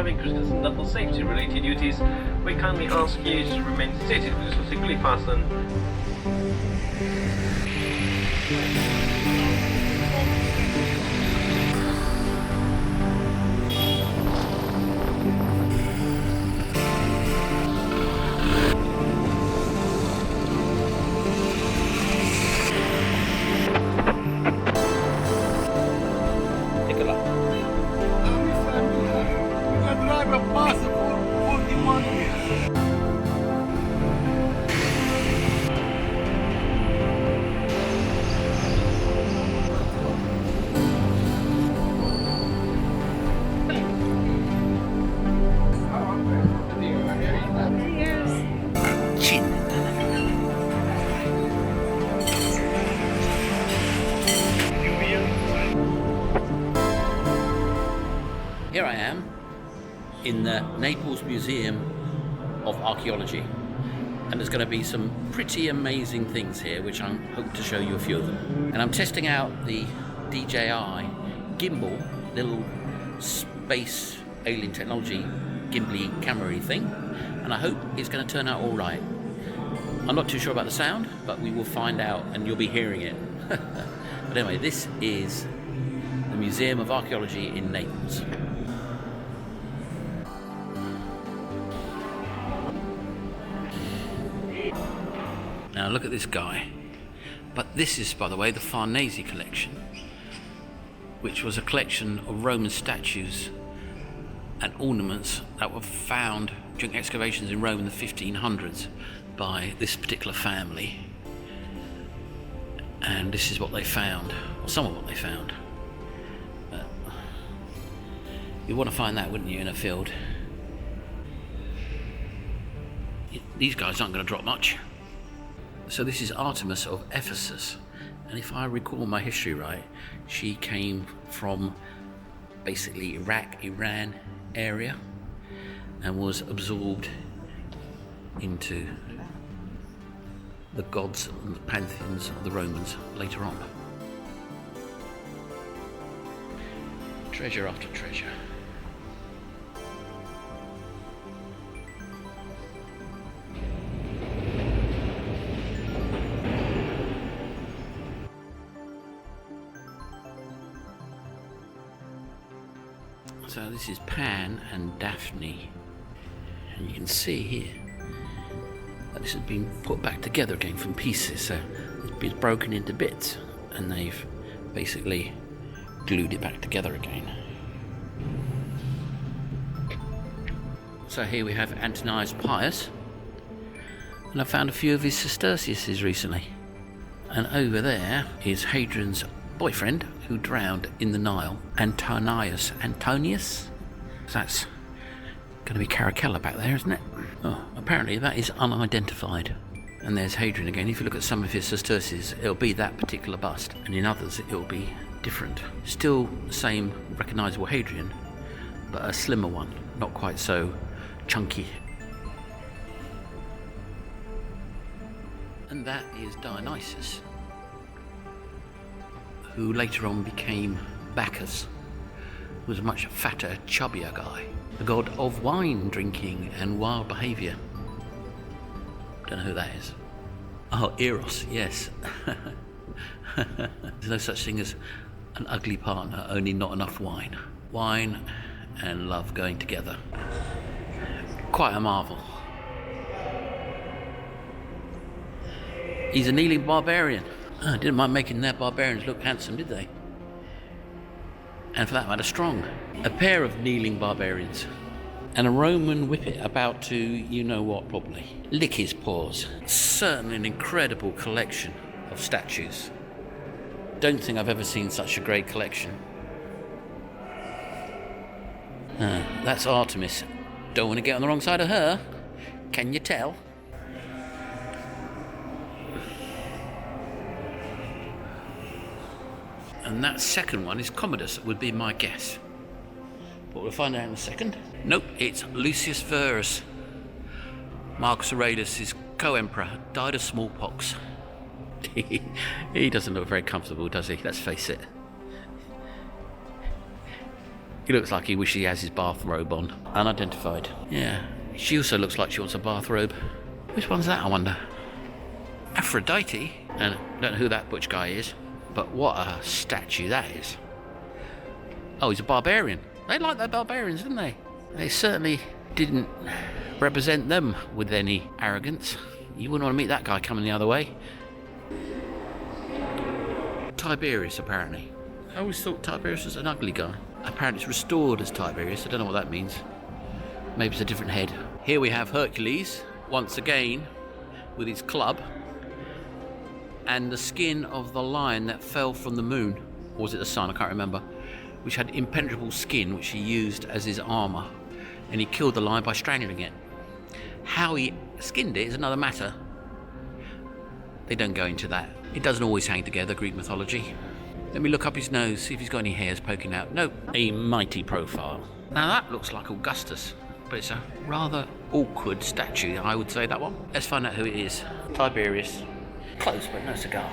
having criticism for safety-related duties, we kindly ask you to remain seated with your securely fastened. Here I am in the Naples Museum of Archaeology, and there's going to be some pretty amazing things here which I'm hoping to show you a few of them. And I'm testing out the DJI gimbal, little space alien technology gimbly camera-y thing, and I hope it's going to turn out all right. I'm not too sure about the sound, but we will find out and you'll be hearing it. But anyway, this is the Museum of Archaeology in Naples. Now look at this guy. But this is, by the way, the Farnese collection, which was a collection of Roman statues and ornaments that were found during excavations in Rome in the 1500s by this particular family. And this is what they found, or some of what they found. You'd want to find that, wouldn't you, in a field? These guys aren't going to drop much. So this is Artemis of Ephesus, and if I recall my history right, she came from basically Iraq, Iran area, and was absorbed into the gods and the pantheons of the Romans later on. Treasure after treasure. So this is Pan and Daphne, and you can see here that this has been put back together again from pieces, so it's been broken into bits and they've basically glued it back together again. So here we have Antoninus Pius, and I found a few of his Sesterciuses recently, and over there is Hadrian's boyfriend who drowned in the Nile, Antonius. So that's going to be Caracalla back there, isn't it? Oh, apparently that is unidentified. And there's Hadrian again. If you look at some of his Sesterces, it'll be that particular bust, and in others it'll be different. Still the same recognisable Hadrian, but a slimmer one, not quite so chunky. And that is Dionysus, who later on became Bacchus, who was a much fatter, chubbier guy, the god of wine drinking and wild behaviour. Don't know who that is. Oh, Eros, yes. There's no such thing as an ugly partner, only not enough wine. Wine and love going together. Quite a marvel. He's a kneeling barbarian. Didn't mind making their barbarians look handsome, did they? And for that matter, strong. A pair of kneeling barbarians. And a Roman whippet about to, you know what, probably. Lick his paws. Certainly an incredible collection of statues. Don't think I've ever seen such a great collection. That's Artemis. Don't want to get on the wrong side of her. Can you tell? And that second one is Commodus, would be my guess. But we'll find out in a second. Nope, it's Lucius Verus. Marcus Aurelius' co-emperor, died of smallpox. He doesn't look very comfortable, does he? Let's face it. He looks like he wishes he has his bathrobe on. Unidentified. Yeah. She also looks like she wants a bathrobe. Which one's that, I wonder? Aphrodite? And I don't know who that butch guy is, but what a statue that is. Oh, he's a barbarian. They like their barbarians, didn't they? They certainly didn't represent them with any arrogance. You wouldn't want to meet that guy coming the other way. Tiberius, apparently. I always thought Tiberius was an ugly guy. Apparently it's restored as Tiberius. I don't know what that means. Maybe it's a different head. Here we have Hercules, once again, with his club, and the skin of the lion that fell from the moon. Or was it the sun? I can't remember. Which had impenetrable skin, which he used as his armour. And he killed the lion by strangling it. How he skinned it is another matter. They don't go into that. It doesn't always hang together, Greek mythology. Let me look up his nose, see if he's got any hairs poking out. Nope. A mighty profile. Now that looks like Augustus, but it's a rather awkward statue, I would say, that one. Let's find out who it is. Tiberius. Close, but no cigar.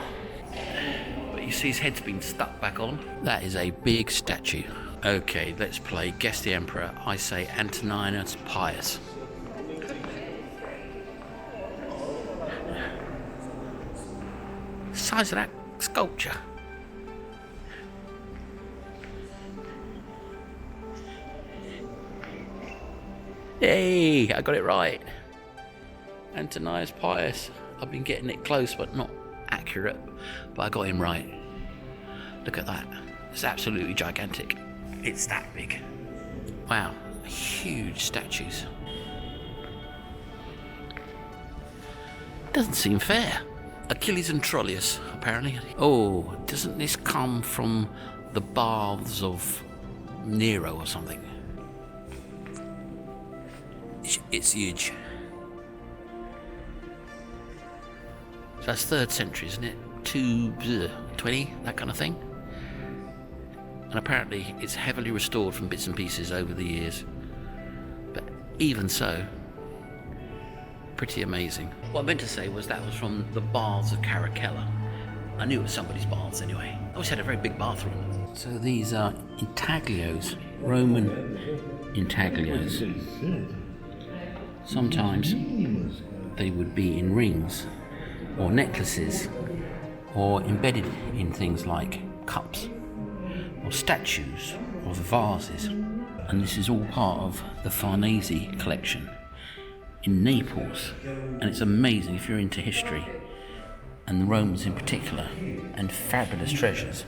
But you see his head's been stuck back on. That is a big statue. Okay, let's play Guess the Emperor. I say Antoninus Pius. Size of that sculpture. Hey, I got it right. Antoninus Pius. I've been getting it close but not accurate, but I got him right. Look at that. It's absolutely gigantic. It's that big. Wow, huge statues. Doesn't seem fair. Achilles and Troilus, apparently. Oh, doesn't this come from the baths of Nero or something? It's huge. So that's 3rd century, isn't it? 220, that kind of thing. And apparently it's heavily restored from bits and pieces over the years. But even so, pretty amazing. What I meant to say was that was from the baths of Caracalla. I knew it was somebody's baths anyway. I always had a very big bathroom. So these are intaglios, Roman intaglios. Sometimes they would be in rings or necklaces or embedded in things like cups or statues or vases. And this is all part of the Farnese collection in Naples, and it's amazing if you're into history and the Romans in particular, and fabulous treasures.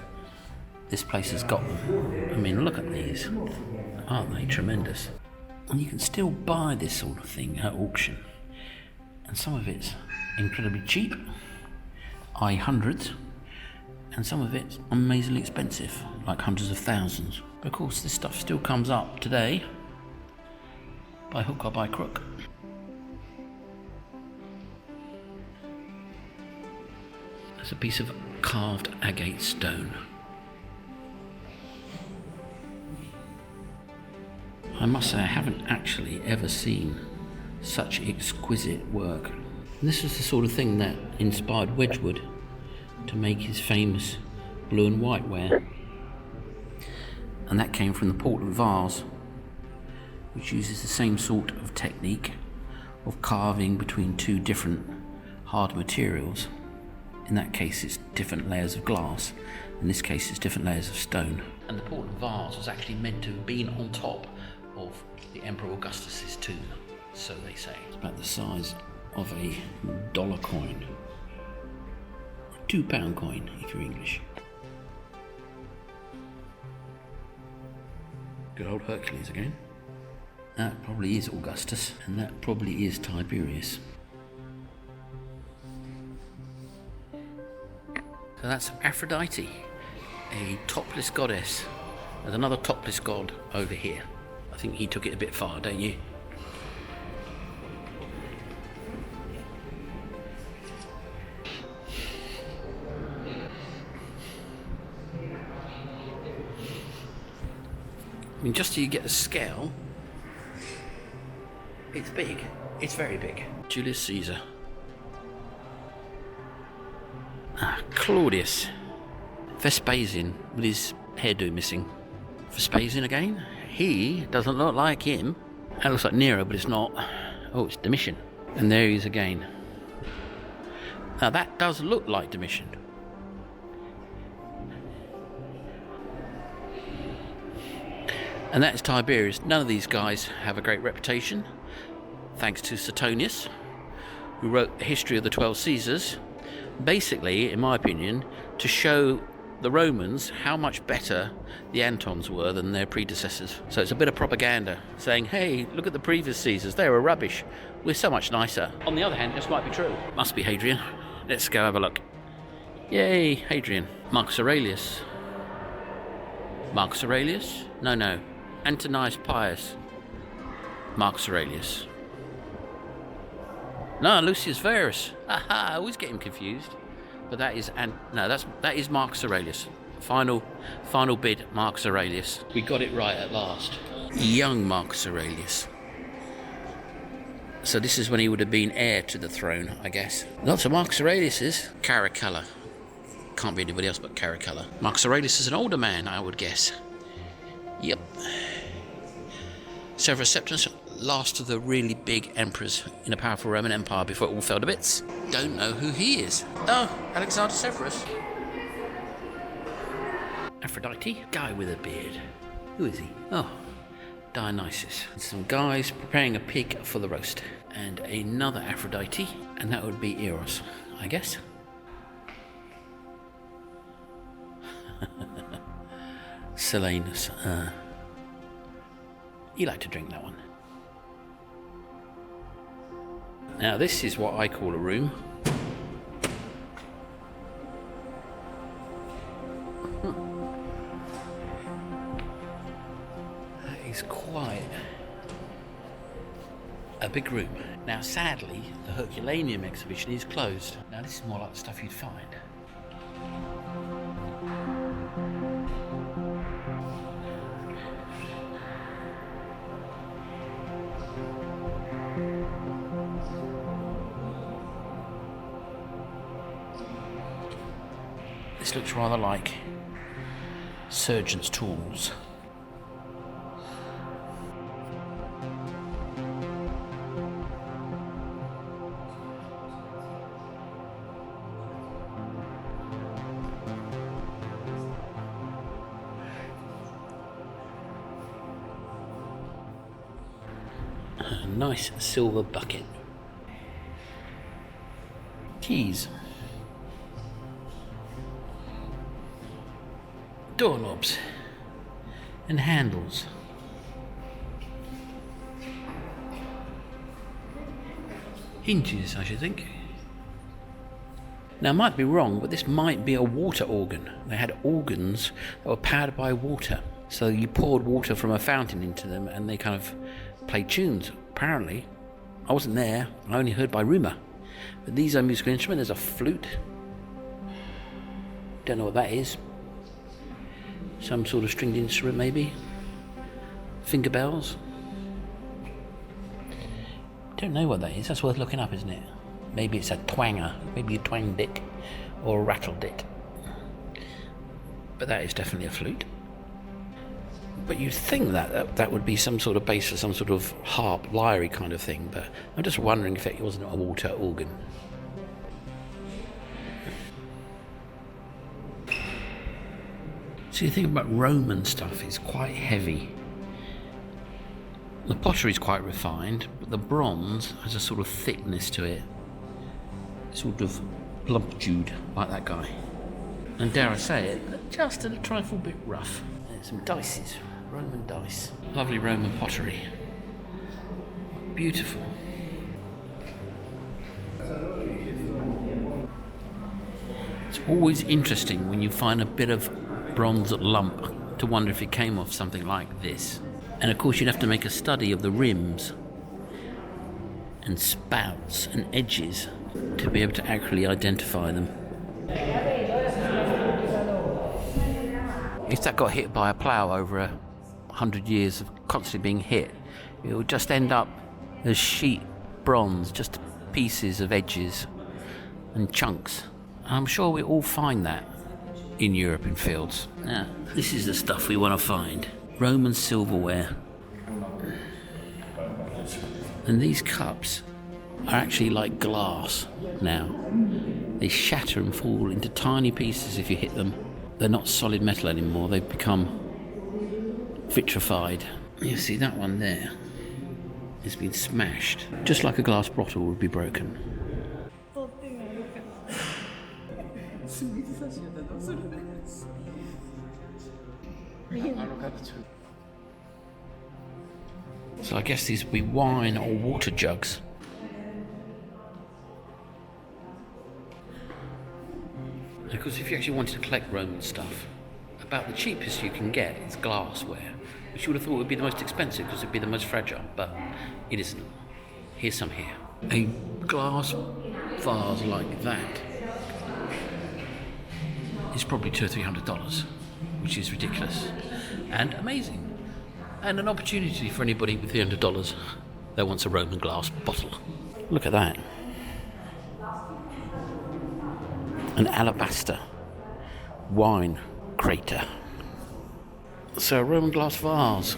This place has got them. I mean, look at these. Aren't they tremendous? And you can still buy this sort of thing at auction, and some of it's incredibly cheap, i.e. hundreds, and some of it's amazingly expensive, like hundreds of thousands. But of course this stuff still comes up today by hook or by crook. There's a piece of carved agate stone. I must say I haven't actually ever seen such exquisite work. And this was the sort of thing that inspired Wedgwood to make his famous blue and white ware. And that came from the Portland vase, which uses the same sort of technique of carving between two different hard materials. In that case it's different layers of glass, in this case it's different layers of stone. And the Portland vase was actually meant to have been on top of the Emperor Augustus's tomb, so they say. It's about the size of a dollar coin, a £2 coin if you're English. Good old Hercules again. That probably is Augustus, and that probably is Tiberius. So that's Aphrodite, a topless goddess. There's another topless god over here. I think he took it a bit far, don't you? I mean, just so you get the scale, it's big. It's very big. Julius Caesar. Claudius. Vespasian with his hairdo missing. Vespasian again. He doesn't look like him. That looks like Nero, but it's not. Oh, it's Domitian. And there he is again. Now that does look like Domitian. And that's Tiberius. None of these guys have a great reputation, thanks to Suetonius, who wrote the history of the 12 Caesars, basically, in my opinion, to show the Romans how much better the Antons were than their predecessors. So it's a bit of propaganda, saying, hey, look at the previous Caesars, they were rubbish, we're so much nicer. On the other hand, this might be true. Must be Hadrian. Let's go have a look. Yay, Hadrian. Marcus Aurelius. Marcus Aurelius? No. Antonius Pius. Marcus Aurelius. No, Lucius Verus. Aha, I always get him confused. But that is that is Marcus Aurelius. Final bid, Marcus Aurelius. We got it right at last. Young Marcus Aurelius. So this is when he would have been heir to the throne, I guess. Lots of Marcus Aureliuses. Caracalla. Can't be anybody else but Caracalla. Marcus Aurelius is an older man, I would guess. Yep. Severus Septimius, last of the really big emperors in a powerful Roman Empire before it all fell to bits. Don't know who he is. Oh, Alexander Severus. Aphrodite, guy with a beard. Who is he? Oh, Dionysus. Some guys preparing a pig for the roast. And another Aphrodite, and that would be Eros, I guess. Silenus. You like to drink that one. Now this is what I call a room. That is quite a big room. Now sadly, the Herculaneum exhibition is closed. Now this is more like the stuff you'd find. This looks rather like surgeon's tools. A nice silver bucket. Keys. Doorknobs and handles. Hinges, I should think. Now I might be wrong, but this might be a water organ. They had organs that were powered by water. So you poured water from a fountain into them and they kind of played tunes. Apparently, I wasn't there, I only heard by rumour. But these are musical instruments. There's a flute. Don't know what that is. Some sort of stringed instrument, maybe. Finger bells. Don't know what that is. That's worth looking up, isn't it? Maybe it's a twanger. Maybe a twang dit or a rattle dit. But that is definitely a flute. But you'd think that would be some sort of bass for some sort of harp, lyre kind of thing. But I'm just wondering if it wasn't a water organ. So you think about Roman stuff, it's quite heavy. The pottery is quite refined, but the bronze has a sort of thickness to it. Sort of plumpude, like that guy. And dare I say it, just a trifle bit rough. There's some dices, Roman dice. Lovely Roman pottery. Beautiful. It's always interesting when you find a bit of bronze lump to wonder if it came off something like this. And of course you'd have to make a study of the rims and spouts and edges to be able to accurately identify them. If that got hit by a plough over 100 years of constantly being hit, it would just end up as sheet bronze, just pieces of edges and chunks. And I'm sure we all find that in Europe in fields. Now, this is the stuff we want to find. Roman silverware. And these cups are actually like glass now. They shatter and fall into tiny pieces if you hit them. They're not solid metal anymore, they've become vitrified. You see that one there has been smashed, just like a glass bottle would be broken. So I guess these would be wine or water jugs. Because if you actually wanted to collect Roman stuff, about the cheapest you can get is glassware, which you would have thought would be the most expensive because it'd be the most fragile, but it isn't. Here's some here. A glass vase like that is probably $200 or $300, which is ridiculous and amazing. And an opportunity for anybody with $300 that wants a Roman glass bottle. Look at that. An alabaster wine crater. So a Roman glass vase.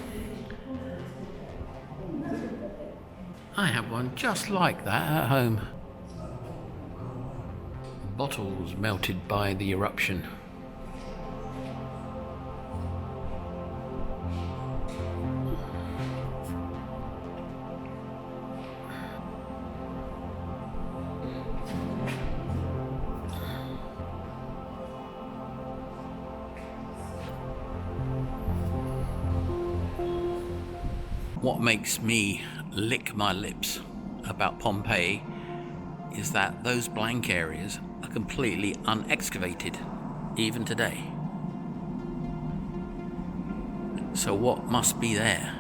I have one just like that at home. Bottles melted by the eruption. What makes me lick my lips about Pompeii is that those blank areas are completely unexcavated, even today. So what must be there?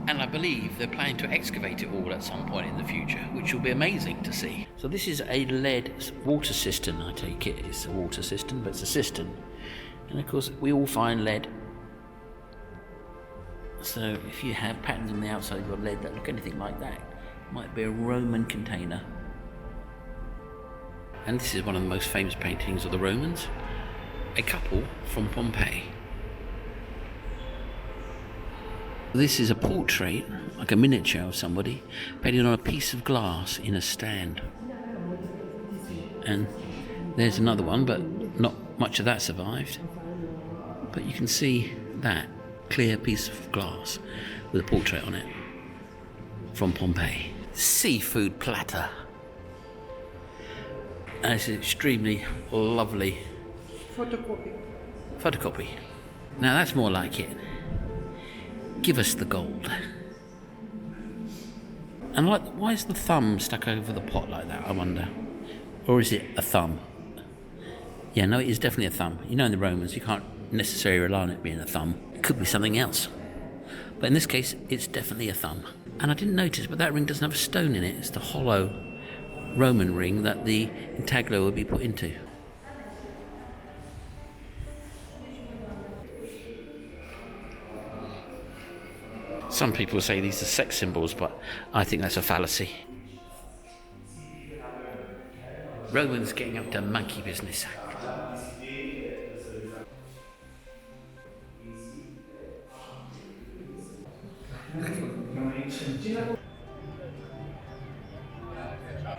And I believe they're planning to excavate it all at some point in the future, which will be amazing to see. So this is a lead water cistern, I take it. It's a water cistern, but it's a cistern. And of course, we all find lead. So if you have patterns on the outside of your lead that look anything like that, it might be a Roman container. And this is one of the most famous paintings of the Romans. A couple from Pompeii. This is a portrait, like a miniature of somebody, painted on a piece of glass in a stand. And there's another one, but not much of that survived. But you can see that clear piece of glass with a portrait on it from Pompeii. Seafood platter. And it's an extremely lovely photocopy. Now that's more like it. Give us the gold. And like, why is the thumb stuck over the pot like that, I wonder? Or is it a thumb? Yeah, no, it is definitely a thumb. You know, in the Romans, you can't necessarily rely on it being a thumb. It could be something else. But in this case, it's definitely a thumb. And I didn't notice, but that ring doesn't have a stone in it. It's the hollow Roman ring that the intaglio would be put into. Some people say these are sex symbols, but I think that's a fallacy. Romans getting up to monkey business.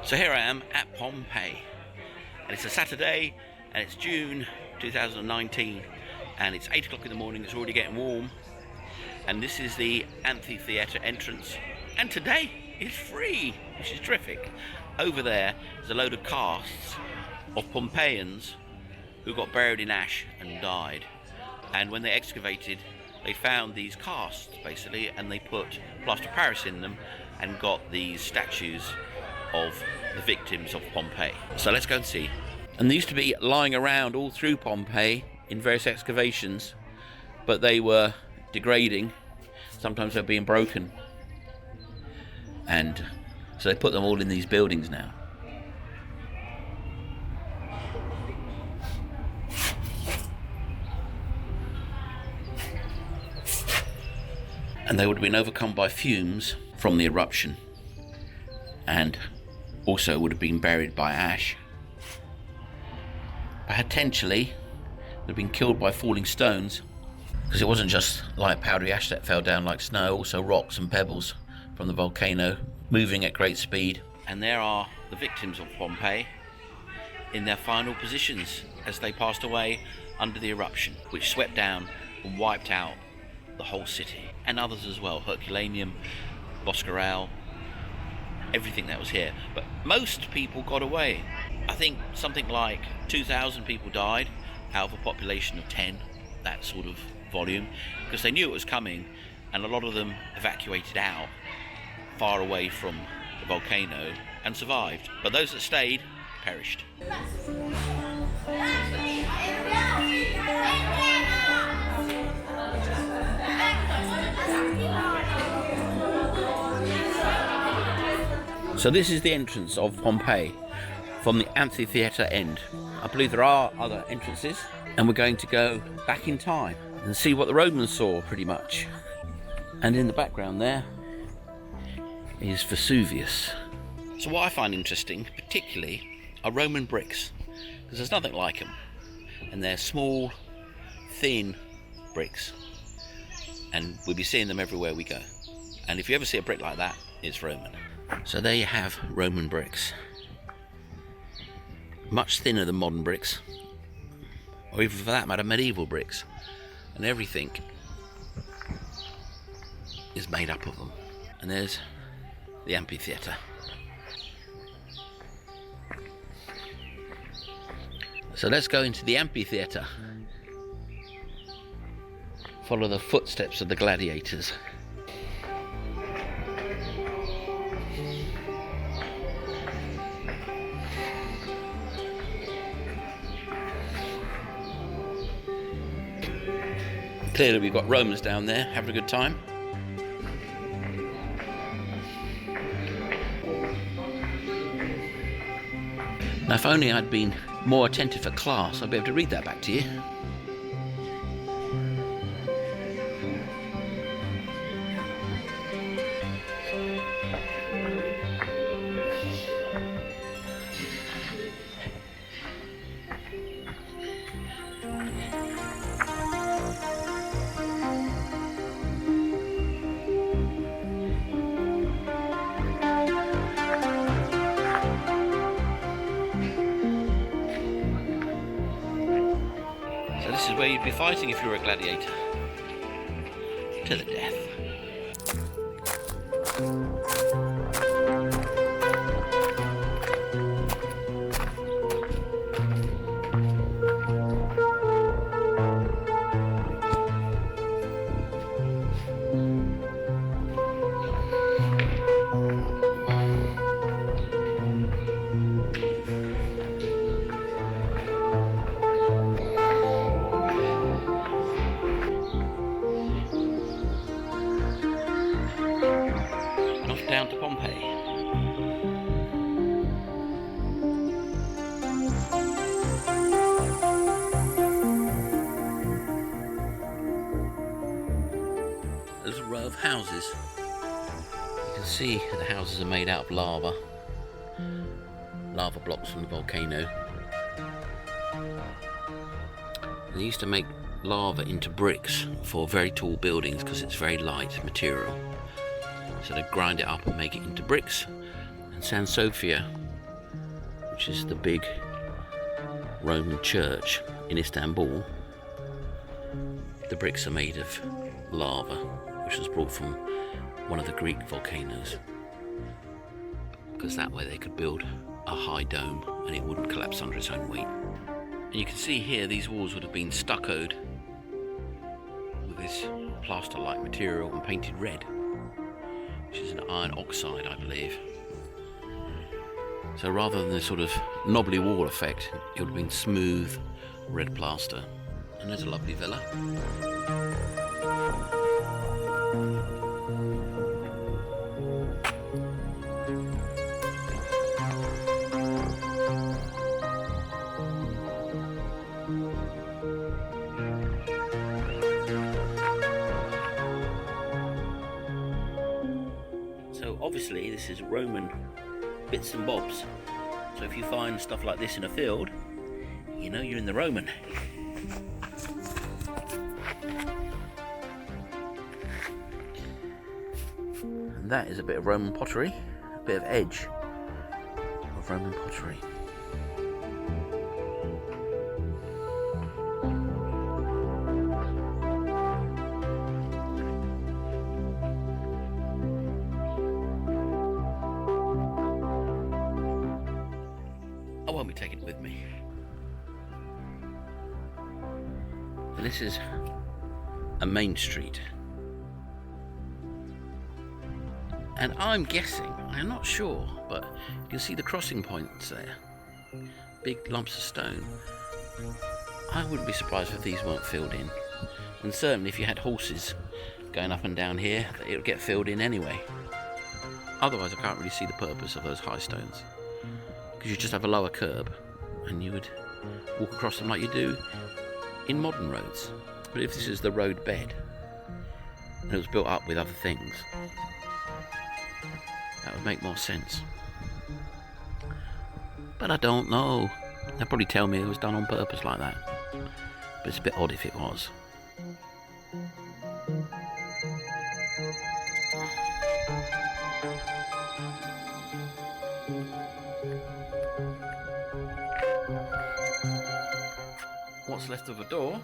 So here I am at Pompeii, and it's a Saturday, and it's June 2019, and it's 8 o'clock in the morning. It's already getting warm, and this is the amphitheatre entrance, and today it's free, which is terrific. Over there is a load of casts of Pompeians who got buried in ash and died, and when they excavated, they found these casts basically, and they put plaster of Paris in them and got these statues of the victims of Pompeii. So let's go and see. And they used to be lying around all through Pompeii in various excavations, but they were degrading. Sometimes they're being broken, and so they put them all in these buildings now. And they would have been overcome by fumes from the eruption, and also would have been buried by ash. Potentially They'd been killed by falling stones, because it wasn't just light powdery ash that fell down like snow, also rocks and pebbles from the volcano moving at great speed. And there are the victims of Pompeii in their final positions as they passed away under the eruption, which swept down and wiped out the whole city, and others as well, Herculaneum, Boscaral, everything that was here. But most people got away. I think something like 2,000 people died out of a population of 10, that sort of volume, because they knew it was coming, and a lot of them evacuated out far away from the volcano and survived. But those that stayed perished. So this is the entrance of Pompeii from the amphitheatre end. I believe there are other entrances, and we're going to go back in time and see what the Romans saw, pretty much. And in the background there is Vesuvius. So what I find interesting, particularly, are Roman bricks, because there's nothing like them, and they're small, thin bricks, and we'll be seeing them everywhere we go. And if you ever see a brick like that, it's Roman. So there you have Roman bricks, much thinner than modern bricks, or even for that matter medieval bricks, and everything is made up of them. And there's the amphitheatre. So let's go into the amphitheatre, follow the footsteps of the gladiators. Clearly we've got Romans down there having a good time. Now if only I'd been more attentive at class, I'd be able to read that back to you. This is where you'd be fighting if you were a gladiator. To the death. Down to Pompeii. There's a row of houses. You can see the houses are made out of lava blocks from the volcano. They used to make lava into bricks for very tall buildings because it's very light material. So they grind it up and make it into bricks. And San Sofia, which is the big Roman church in Istanbul, the bricks are made of lava, which was brought from one of the Greek volcanoes, because that way they could build a high dome and it wouldn't collapse under its own weight. And you can see here these walls would have been stuccoed with this plaster-like material and painted red, which is an iron oxide, I believe. So rather than this sort of knobbly wall effect, it would have been smooth red plaster. And there's a lovely villa. So obviously this is Roman bits and bobs. So if you find stuff like this in a field, you know you're in the Roman. that is a bit of Roman pottery, a bit of edge of Roman pottery. I won't be taking it with me. And this is a main street. And I'm guessing, I'm not sure, but you can see the crossing points there. Big lumps of stone. I wouldn't be surprised if these weren't filled in. And certainly if you had horses going up and down here, it would get filled in anyway. Otherwise I can't really see the purpose of those high stones. Because you just have a lower curb and you would walk across them like you do in modern roads. But if this is the road bed and it was built up with other things, that would make more sense. But I don't know. They'll probably tell me it was done on purpose like that. But it's a bit odd if it was. What's left of a door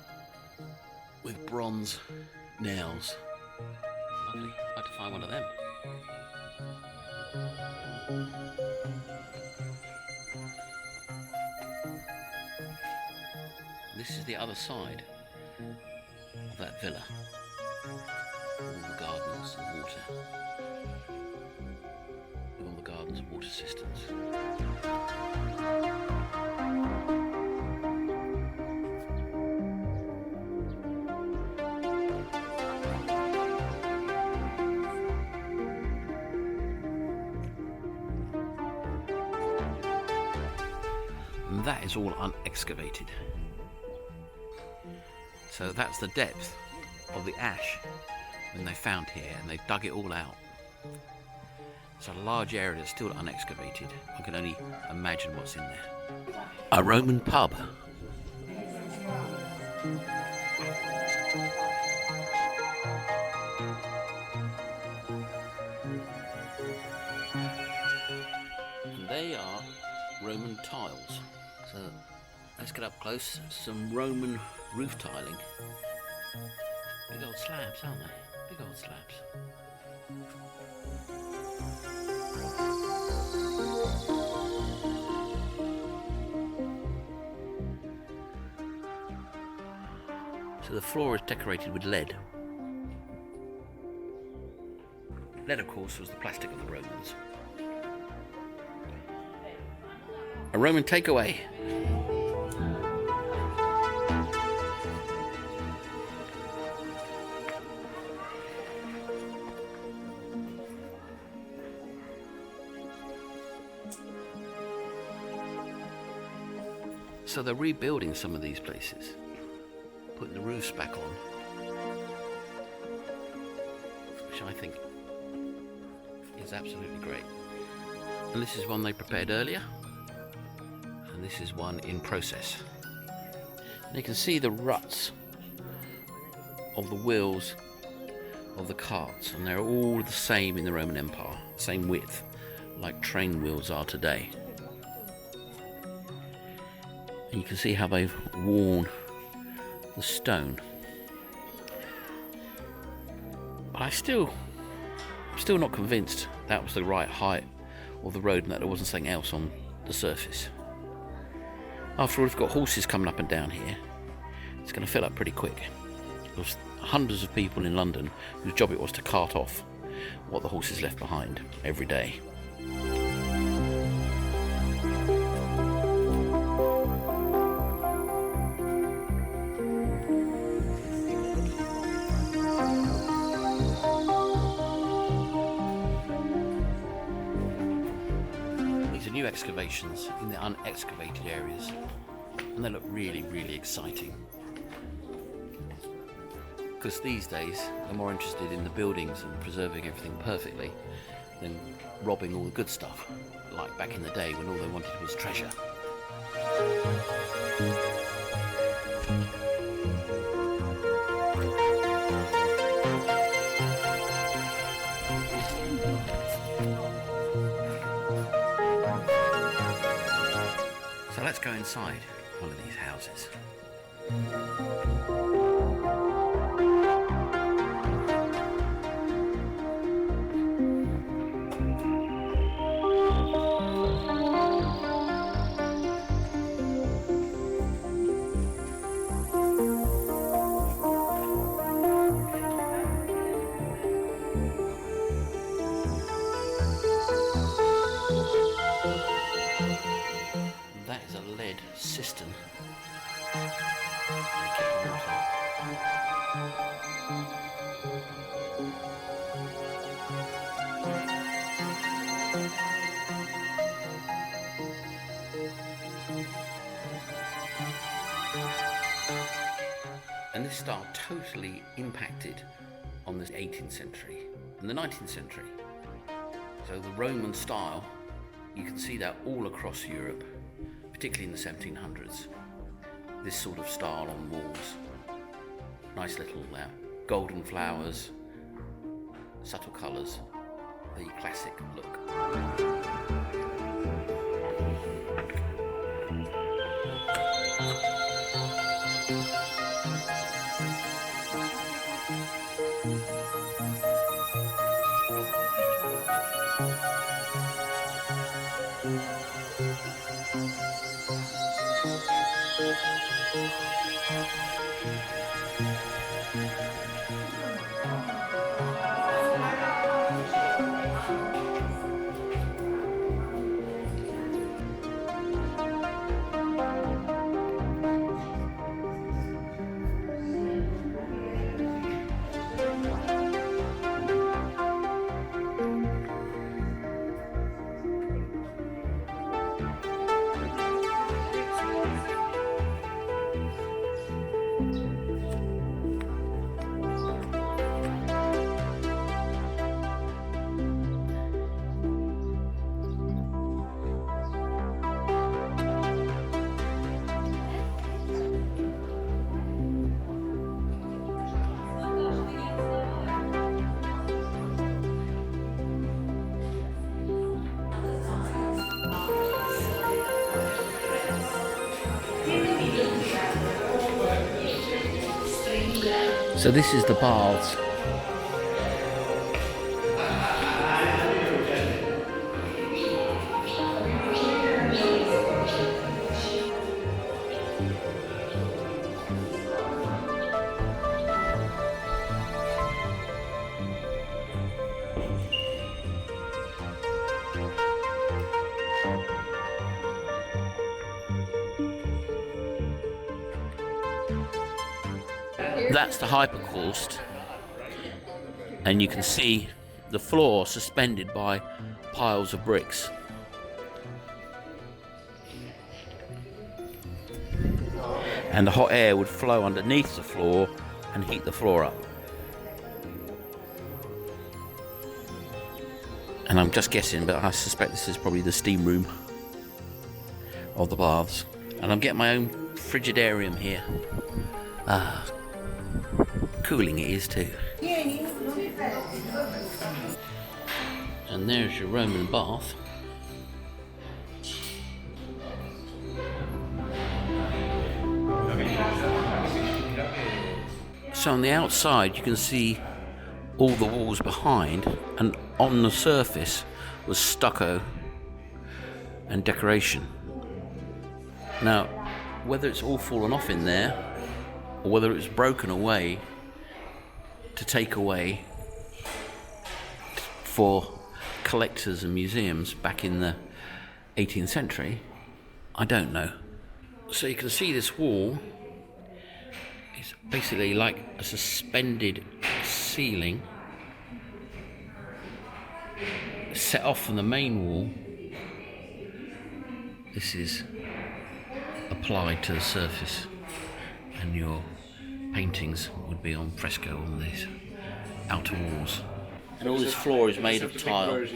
with bronze nails. Lovely. I'd like to find one of them. This is the other side of that villa. All the gardens and water. With all the gardens and water systems. And that is all unexcavated. So that's the depth of the ash when they found here, and they've dug it all out. It's a large area that's still unexcavated. I can only imagine what's in there. A Roman pub. And they are Roman tiles. So let's get up close. Some Roman roof tiling. Big old slabs, aren't they? Big old slabs. So the floor is decorated with lead. Lead, of course, was the plastic of the Romans. A Roman takeaway. So they're rebuilding some of these places, putting the roofs back on, which I think is absolutely great. And this is one they prepared earlier, and this is one in process. And you can see the ruts of the wheels of the carts, and they're all the same in the Roman Empire, same width, like train wheels are today. And you can see how they've worn the stone. But I'm still not convinced that was the right height of the road and that there wasn't something else on the surface. After all, we've got horses coming up and down here. It's going to fill up pretty quick. There's hundreds of people in London whose job it was to cart off what the horses left behind every day. New excavations in the unexcavated areas, and they look really, really exciting, because these days they're more interested in the buildings and preserving everything perfectly than robbing all the good stuff, like back in the day when all they wanted was treasure. let's go inside one of these houses. That is a lead cistern. And this style totally impacted on the 18th century and the 19th century. So the Roman style, you can see that all across Europe, particularly in the 1700s. This sort of style on walls. Nice little golden flowers, subtle colours, the classic look. So this is the baths. That's the hypercaust, and you can see the floor suspended by piles of bricks. And the hot air would flow underneath the floor and heat the floor up. And I'm just guessing, but I suspect this is probably the steam room of the baths. And I'm getting my own frigidarium here. Cooling it is too. And there's your Roman bath. So on the outside you can see all the walls behind, and on the surface was stucco and decoration. Now, whether it's all fallen off in there or whether it's broken away to take away for collectors and museums back in the 18th century, I don't know. So you can see this wall is basically like a suspended ceiling set off from the main wall. This is applied to the surface, and your paintings would be on fresco on these outer walls. And all this floor is made of tile.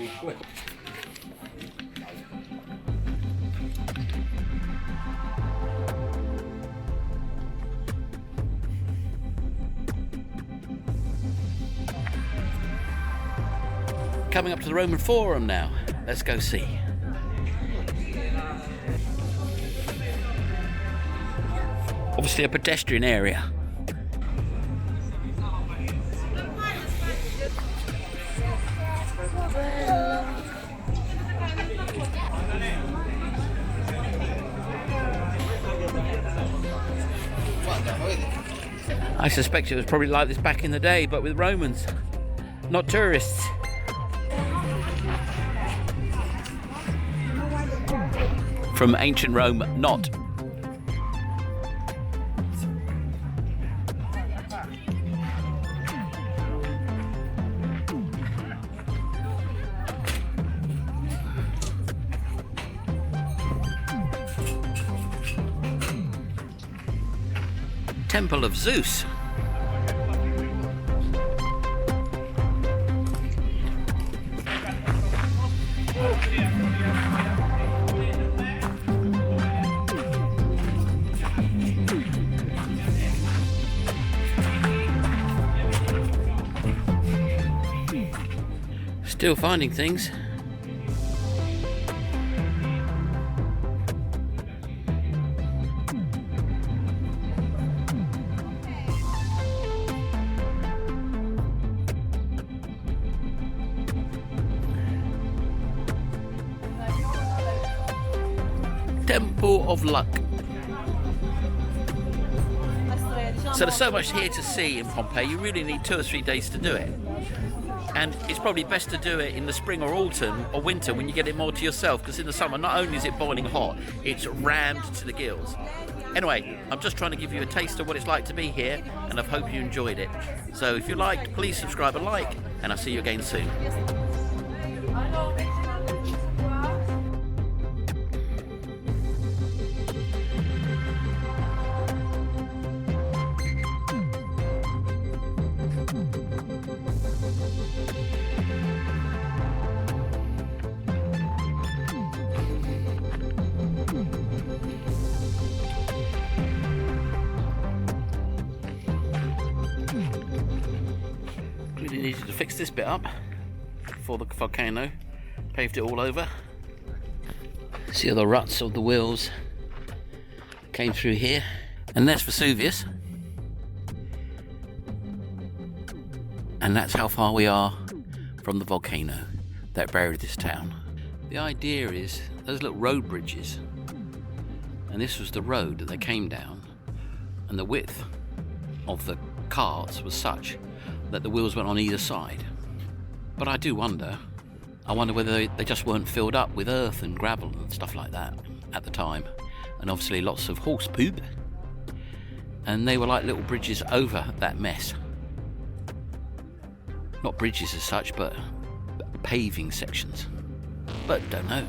Coming up to the Roman Forum now. Let's go see. Obviously a pedestrian area. I suspect it was probably like this back in the day, but with Romans, not tourists. From ancient Rome, not. Temple of Zeus. Still finding things. Temple of Luck. So there's so much here to see in Pompeii, you really need 2 or 3 days to do it. And it's probably best to do it in the spring or autumn or winter when you get it more to yourself, because in the summer not only is it boiling hot, it's rammed to the gills. Anyway, I'm just trying to give you a taste of what it's like to be here, and I hope you enjoyed it. So if you liked, please subscribe and like, and I'll see you again soon. Really needed to fix this bit up for the volcano. Paved it all over. See all the ruts of the wheels came through here. And that's Vesuvius. And that's how far we are from the volcano that buried this town. The idea is those little road bridges, and this was the road that they came down, and the width of the carts was such that the wheels went on either side. But I do wonder, whether they just weren't filled up with earth and gravel and stuff like that at the time, and obviously lots of horse poop, and they were like little bridges over that mess. Not bridges as such, but paving sections. But don't know.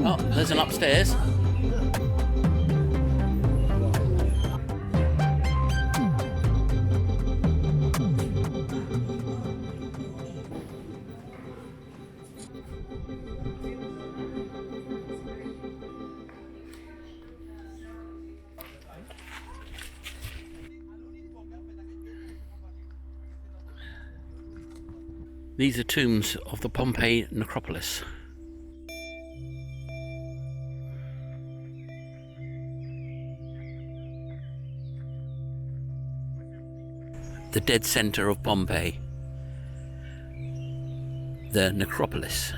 Oh, there's an upstairs. These are tombs of the Pompeii Necropolis. The dead centre of Pompeii. the Necropolis.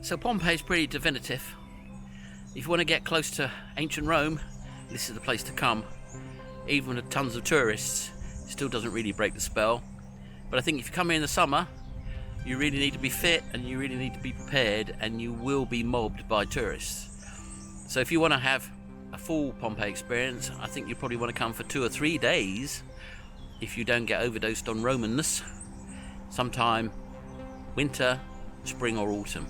So Pompeii is pretty definitive. If you want to get close to ancient Rome, this is the place to come. Even with tons of tourists, it still doesn't really break the spell. But I think if you come here in the summer, you really need to be fit and you really need to be prepared, and you will be mobbed by tourists. So if you want to have a full Pompeii experience, I think you probably want to come for 2 or 3 days if you don't get overdosed on Romanness, sometime winter, spring or autumn,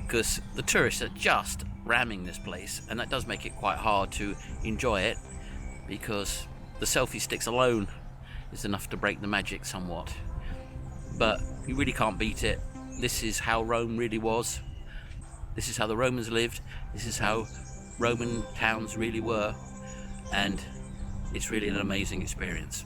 because the tourists are just ramming this place, and that does make it quite hard to enjoy it, because the selfie sticks alone is enough to break the magic somewhat. But you really can't beat it. This is how Rome really was. This is how the Romans lived. This is how Roman towns really were, and it's really an amazing experience.